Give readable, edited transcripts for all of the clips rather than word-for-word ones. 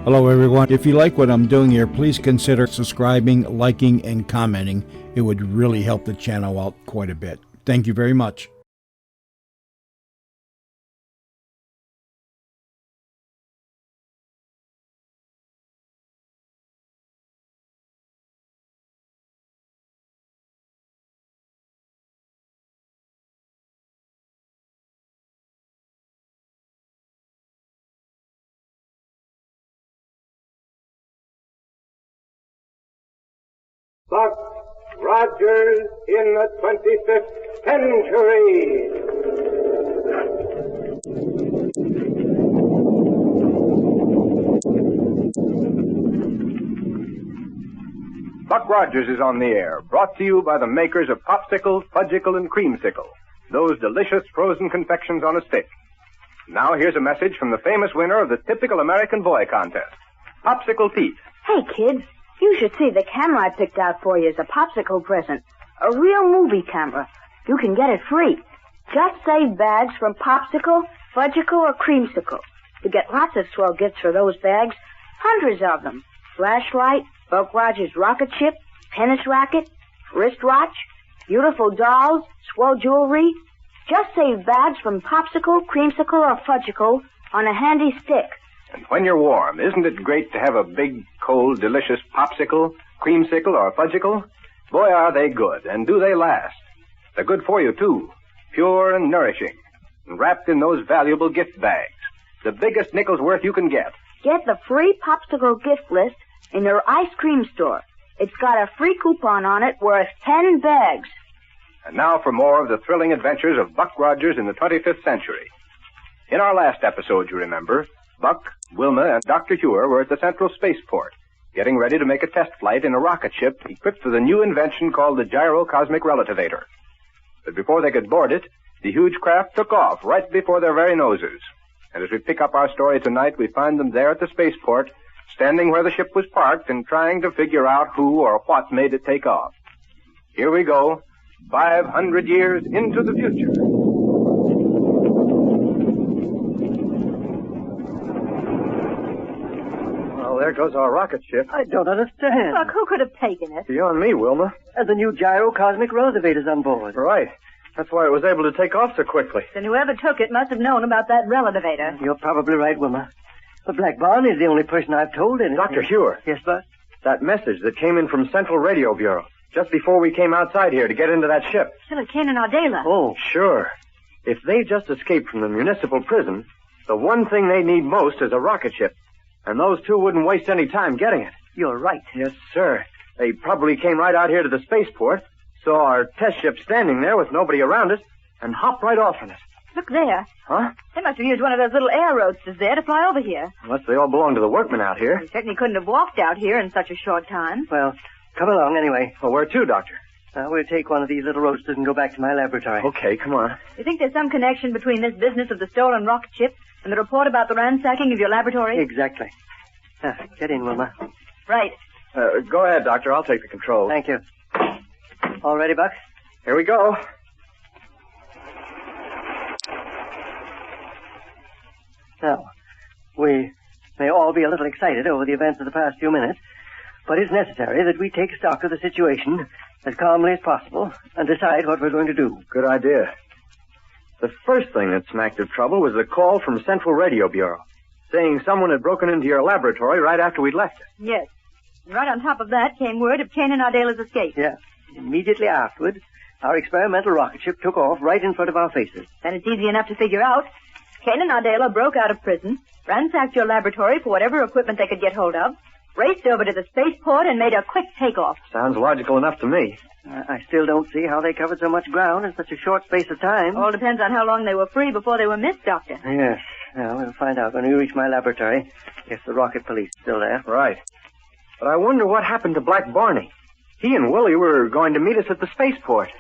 Hello everyone. If you like what I'm doing here, please consider subscribing, liking, and commenting. It would really help the channel out quite a bit. Thank you very much. Buck Rogers in the 25th century. Buck Rogers is on the air, brought to you by the makers of Popsicle, Fudgicle, and Creamsicle, those delicious frozen confections on a stick. Now here's a message from the famous winner of the Typical American Boy contest, Popsicle Pete. Hey, kids. You should see the camera I picked out for you as a popsicle present. A real movie camera. You can get it free. Just save bags from Popsicle, Fudgicle, or Creamsicle. You get lots of swell gifts for those bags. Hundreds of them. Flashlight, Buck Rogers rocket ship, tennis racket, wristwatch, beautiful dolls, swell jewelry. Just save bags from Popsicle, Creamsicle, or Fudgicle on a handy stick. And when you're warm, isn't it great to have a big, cold, delicious popsicle, creamsicle, or fudgicle? Boy, are they good, and do they last. They're good for you, too. Pure and nourishing. And wrapped in those valuable gift bags. The biggest nickel's worth you can get. Get the free Popsicle gift list in your ice cream store. It's got a free coupon on it worth 10 bags. And now for more of the thrilling adventures of Buck Rogers in the 25th century. In our last episode, you remember, Buck, Wilma, and Dr. Hewer were at the Central Spaceport, getting ready to make a test flight in a rocket ship equipped with a new invention called the Gyro Cosmic Relativator. But before they could board it, the huge craft took off right before their very noses. And as we pick up our story tonight, we find them there at the spaceport, standing where the ship was parked and trying to figure out who or what made it take off. Here we go, 500 years into the future. There goes our rocket ship. I don't understand. Look, who could have taken it? Beyond me, Wilma. And the new Gyro Cosmic Relativator's on board. Right. That's why it was able to take off so quickly. Then whoever took it must have known about that relativator. You're probably right, Wilma. But Black Barney is the only person I've told anything. Dr. Hewer. Yes, Bud? That message that came in from Central Radio Bureau just before we came outside here to get into that ship. Still at Kane and Ardela. Oh. Sure. If they just escaped from the municipal prison, the one thing they need most is a rocket ship. And those two wouldn't waste any time getting it. You're right. Yes, sir. They probably came right out here to the spaceport, saw our test ship standing there with nobody around it, and hopped right off in it. Look there. Huh? They must have used one of those little air roadsters there to fly over here. Unless they all belong to the workmen out here. They certainly couldn't have walked out here in such a short time. Well, come along anyway. Well, where to, Doctor? We'll take one of these little roadsters and go back to my laboratory. Okay, come on. You think there's some connection between this business of the stolen rocket ship and the report about the ransacking of your laboratory? Exactly. Get in, Wilma. Right. Go ahead, Doctor. I'll take the controls. Thank you. All ready, Buck? Here we go. Now, we may all be a little excited over the events of the past few minutes, but it's necessary that we take stock of the situation as calmly as possible and decide what we're going to do. Good idea. The first thing that smacked of trouble was the call from Central Radio Bureau, saying someone had broken into your laboratory right after we'd left it. Yes. And right on top of that came word of Kane and Ardela's escape. Yeah. Immediately afterward, our experimental rocket ship took off right in front of our faces. Then it's easy enough to figure out. Kane and Ardela broke out of prison, ransacked your laboratory for whatever equipment they could get hold of, raced over to the spaceport, and made a quick takeoff. Sounds logical enough to me. I still don't see how they covered so much ground in such a short space of time. All depends on how long they were free before they were missed, Doctor. Yes. Well, we'll find out when we reach my laboratory if the rocket police is still there. Right. But I wonder what happened to Black Barney. He and Willie were going to meet us at the spaceport.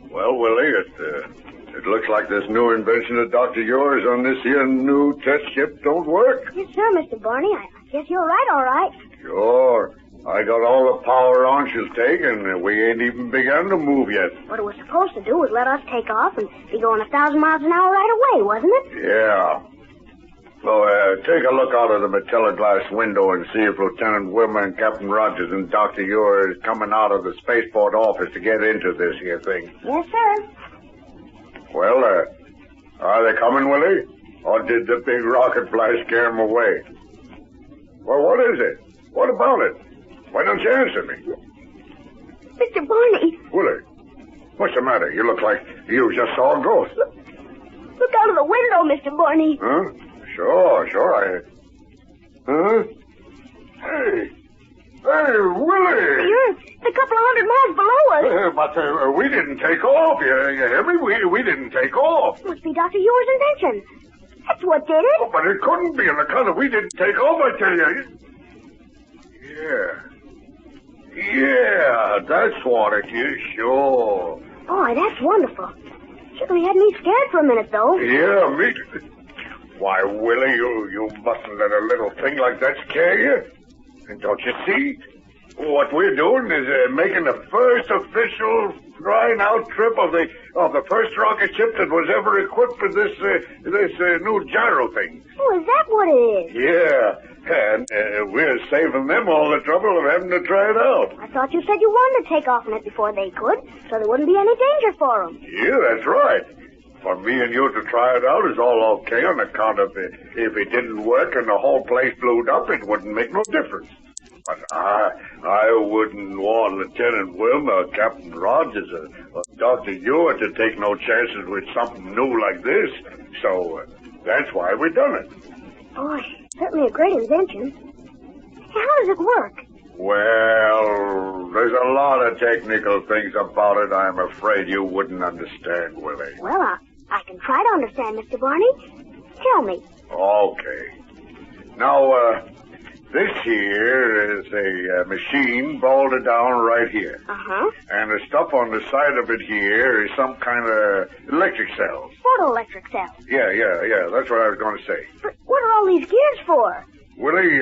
Well, Willie, it looks like this new invention of Dr. Yours on this here new test ship don't work. Yes, sir, Mr. Barney. I guess you're right, all right. Sure. I got all the power on she'll take, and we ain't even begun to move yet. What it was supposed to do was let us take off and be going 1,000 miles an hour right away, wasn't it? Yeah. So, take a look out of the Matella glass window and see if Lieutenant Wilmer and Captain Rogers and Dr. Ure is coming out of the spaceport office to get into this here thing. Yes, sir. Well, are they coming, Willie? Or did the big rocket blast scare them away? Well, what is it? What about it? Why don't you answer me? Mr. Barney. Willie, what's the matter? You look like you just saw a ghost. Look out of the window, Mr. Barney. Huh? Sure. Huh? Hey, Willie! You're a couple of 100 miles below us. But we didn't take off. You hear me? We didn't take off. Must be Dr. Ewer's invention. That's what did it. Oh, but it couldn't be on account of we didn't take off, I tell you. Yeah, that's what it is, sure. Boy, that's wonderful. Certainly had me scared for a minute, though. Yeah, me too. Why, Willie, you mustn't let a little thing like that scare you. And don't you see? What we're doing is making the first official drying-out trip of the first rocket ship that was ever equipped with this new gyro thing. Oh, is that what it is? Yeah, and we're saving them all the trouble of having to try it out. I thought you said you wanted to take off in it before they could, so there wouldn't be any danger for them. Yeah, that's right. For me and you to try it out is all okay on account of if it didn't work and the whole place blew up, it wouldn't make no difference. But I wouldn't want Lieutenant Wilmer, Captain Rogers, or Dr. Ewart to take no chances with something new like this. So that's why we done it. Boy, certainly a great invention. How does it work? Well, there's a lot of technical things about it I'm afraid you wouldn't understand, Willie. Well, I can try to understand, Mr. Barney. Tell me. Okay. Now, this here is a machine bolted down right here. Uh-huh. And the stuff on the side of it here is some kind of electric cells. Photoelectric cells. Yeah, that's what I was going to say. But what are all these gears for? Willie,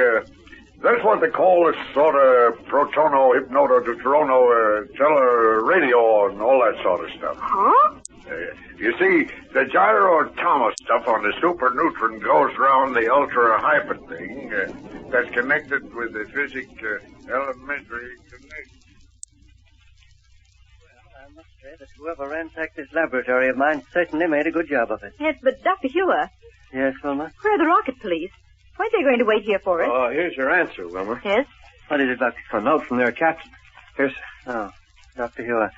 that's what they call a sort of protono, hypnoto, deuterono, teleradio, and all that sort of stuff. Huh? You see, the gyro Thomas stuff on the super neutron goes around the ultra-hyper thing that's connected with the physics elementary connection. Well, I must say that whoever ransacked this laboratory of mine certainly made a good job of it. Yes, but Dr. Hewer, Yes, Wilma? where are the rocket police? Why are they going to wait here for us? Oh, here's your answer, Wilmer. Yes? What is it, Doctor? A note from their captain. Here's... Oh, Dr. Hewer.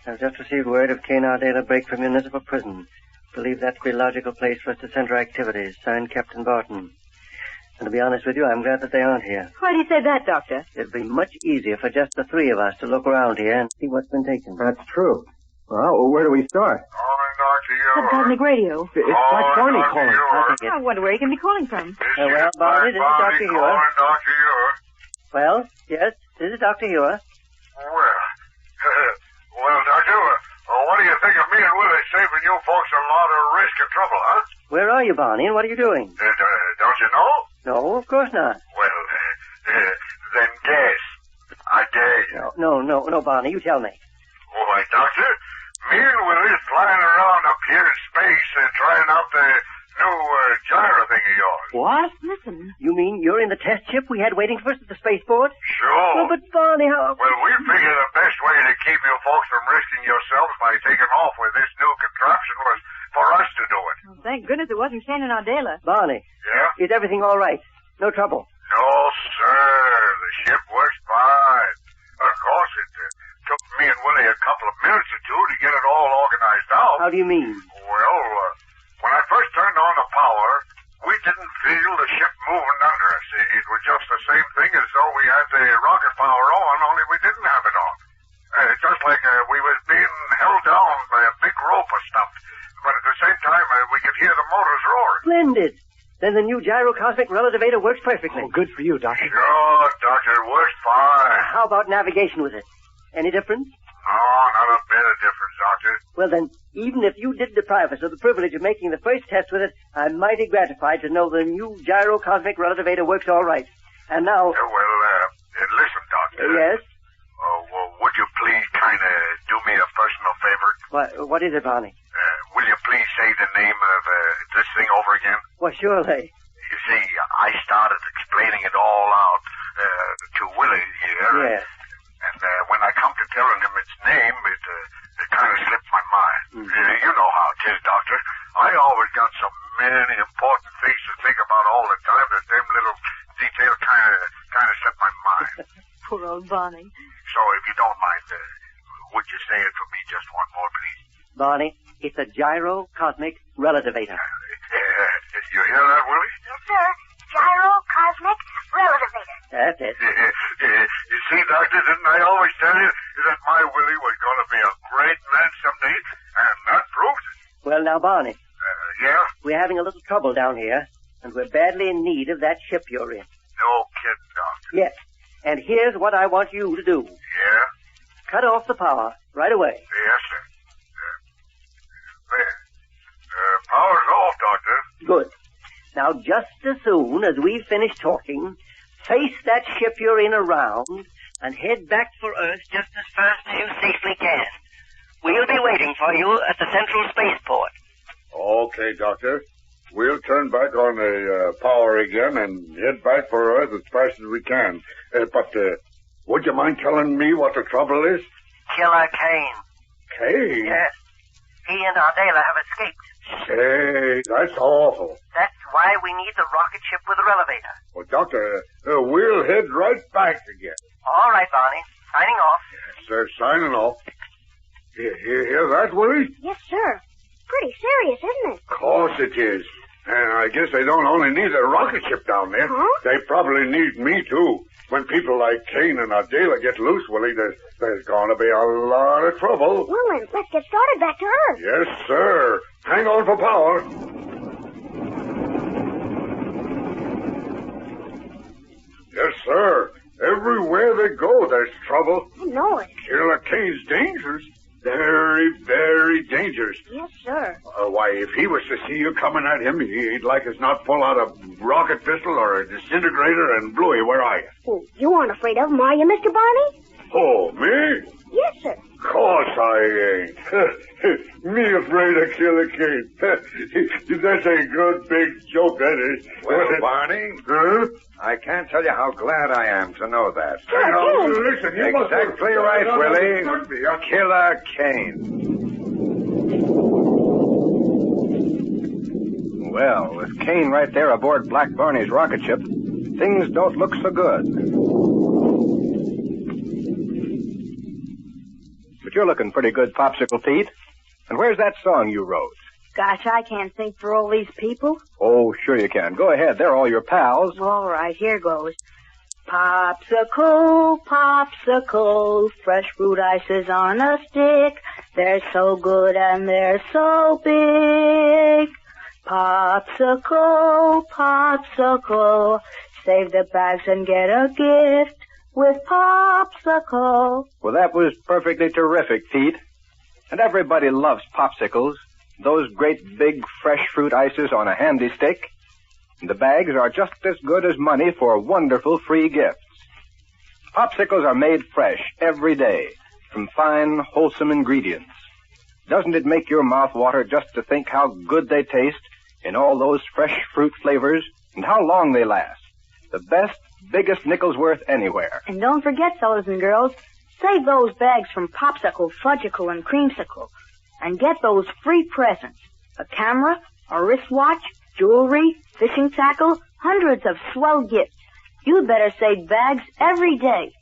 I've just received word of K.N.R. Dale break from municipal prison. Believe that to be a logical place for us to center activities. Signed, Captain Barton. And to be honest with you, I'm glad that they aren't here. Why do you say that, Doctor? It'd be much easier for just the three of us to look around here and see what's been taken. That's true. Well, where do we start? Calling Dr. That cosmic radio. It's like Barney calling. I'll take it. I wonder where he can be calling from. Well, Barney, this is Dr. Hewer. Dr. Ewart. Well, yes, this is Dr. Hewer. Well, Doctor, what do you think of me and Willie saving you folks a lot of risk and trouble, huh? Where are you, Barney, and what are you doing? Don't you know? No, of course not. Well, then guess. I dare you. No, Barney, you tell me. Why, Doctor, me and Willie's flying around up here in space trying out the new gyro thing of yours. What? Listen. You mean you're in the test ship we had waiting for us at the spaceport? Sure. Well, but Barney, how... Well, we figure the best way to keep you folks from risking yourselves by taking off with this new contraption was for us to do it. Oh, thank goodness it wasn't Shannon Ardela. Barney, Yeah? is everything all right? No trouble? No, sir. The ship works fine. Of course, it took me and Willie a couple of minutes or two to get it all organized out. How do you mean? Well, when I first turned on the power, we didn't feel the ship moving under us. It was just the same thing as though we had the rocket power on, only we didn't have it on. Just like we was being held down by a big rope or something. But at the same time, we could hear the motors roaring. Splendid. Then the new Gyro Cosmic Relativator works perfectly. Oh, good for you, Doctor. Sure, Doctor, it works fine. How about navigation with it? Any difference? not a bit of difference, Doctor. Well, then, even if you did deprive us of the privilege of making the first test with it, I'm mighty gratified to know the new Gyro Cosmic Relativator works all right. And now... Listen, Doctor. Yes? Would you please kind of do me a personal favor? What is it, Barney? Will you please say the name of this thing over again? Well, surely. You see, I started explaining it all out to Willie here. Yes. And when I come to telling him its name, it kind of slipped my mind. You know how it is, Doctor. I always got so many important things to think about all the time that them little details kind of slipped my mind. Poor old Bonnie. So if you don't mind, would you say it for me just one more, please? Barney, it's a Gyro Cosmic Relativator. You hear that, Willie? Yes, sir. Gyro Cosmic Relativator. That's it. You see, Doctor, didn't I always tell you that my Willie was going to be a great man someday? And that proves it. Well, now, Barney, Yeah? we're having a little trouble down here, and we're badly in need of that ship you're in. No kidding, Doctor. Yes. And here's what I want you to do. Yeah? Cut off the power right away. Yes, sir. There. Power's off, Doctor. Good. Now, just as soon as we finish talking, face that ship you're in around and head back for Earth just as fast as you safely can. We'll be waiting for you at the Central Spaceport. Okay, Doctor. We'll turn back on the power again and head back for Earth as fast as we can. But would you mind telling me what the trouble is? Killer Kane. Kane? Yes. He and Ardela have escaped. Say, that's awful. That's why we need the rocket ship with the Relativator. Well, Doctor, we'll head right back again. All right, Barney. Signing off. Sir, signing off. You hear that, Willie? Yes, sir. Pretty serious, isn't it? Of course it is. And I guess they don't only need a rocket ship down there. Huh? They probably need me, too. When people like Kane and Ardela get loose, Willie, there's going to be a lot of trouble. Well, then, let's get started back to Earth. Yes, sir. Hang on for power. Yes, sir. Everywhere they go, there's trouble. I know it. Killer Kane's dangerous. Very, very dangerous. Yes, sir. Why, if he was to see you coming at him, he'd like as not pull out a rocket pistol or a disintegrator and blow you. Where are you? Oh, you aren't afraid of him, are you, Mr. Barney? Oh, me? Yes, sir. Course I ain't. Me afraid of Killer Kane. That's a good big joke, that is. Well, Barney, Huh? I can't tell you how glad I am to know that. Now, listen, you must... Exactly right, Willie. Don't be a- Killer Kane. Well, with Kane right there aboard Black Barney's rocket ship, things don't look so good. But you're looking pretty good, Popsicle Pete. And where's that song you wrote? Gosh, I can't think for all these people. Oh, sure you can. Go ahead. They're all your pals. All right, here goes. Popsicle, popsicle, fresh fruit ices on a stick. They're so good and they're so big. Popsicle, popsicle, save the bags and get a gift with Popsicle. Well, that was perfectly terrific, Pete. And everybody loves popsicles. Those great big fresh fruit ices on a handy stick. And the bags are just as good as money for wonderful free gifts. Popsicles are made fresh every day from fine, wholesome ingredients. Doesn't it make your mouth water just to think how good they taste in all those fresh fruit flavors and how long they last? The best, biggest nickels worth anywhere. And don't forget, fellas and girls, save those bags from Popsicle, Fudgicle, and Creamsicle. And get those free presents. A camera, a wristwatch, jewelry, fishing tackle, hundreds of swell gifts. You'd better save bags every day.